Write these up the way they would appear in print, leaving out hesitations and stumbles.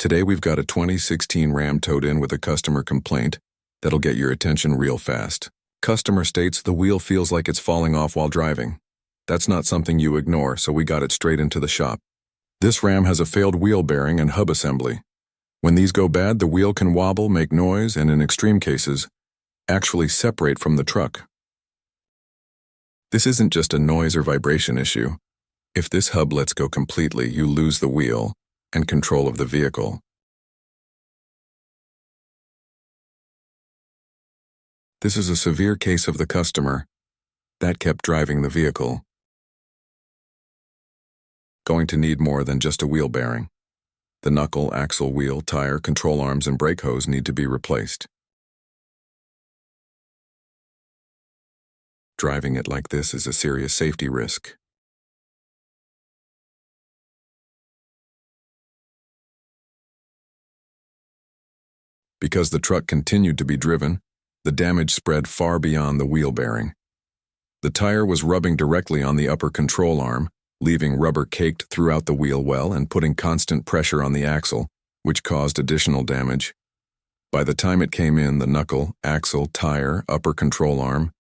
Today we've got a 2016 Ram towed in with a customer complaint that'll get your attention real fast. Customer states the wheel feels like it's falling off while driving. That's not something you ignore, so we got it straight into the shop. This Ram has a failed wheel bearing and hub assembly. When these go bad, the wheel can wobble, make noise, and in extreme cases, actually separate from the truck. This isn't just a noise or vibration issue. If this hub lets go completely, you lose the wheel and control of the vehicle. This is a severe case of the customer that kept driving the vehicle. Going to need more than just a wheel bearing. The knuckle, axle, wheel, tire, control arms, and brake hose need to be replaced. Driving it like this is a serious safety risk. Because the truck continued to be driven, the damage spread far beyond the wheel bearing. The tire was rubbing directly on the upper control arm, leaving rubber caked throughout the wheel well and putting constant pressure on the axle, which caused additional damage. By the time it came in, the knuckle, axle, tire, upper control arm,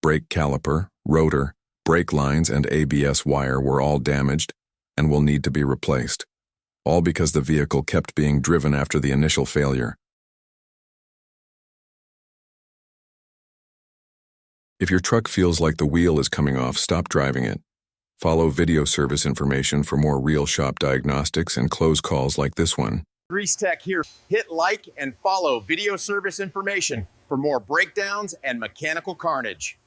brake caliper, rotor, brake lines, and ABS wire were all damaged and will need to be replaced, all because the vehicle kept being driven after the initial failure. If your truck feels like the wheel is coming off, stop driving it. Follow video service information for more real shop diagnostics and close calls like this one. Grease Tech here. Hit like and follow video service information for more breakdowns and mechanical carnage.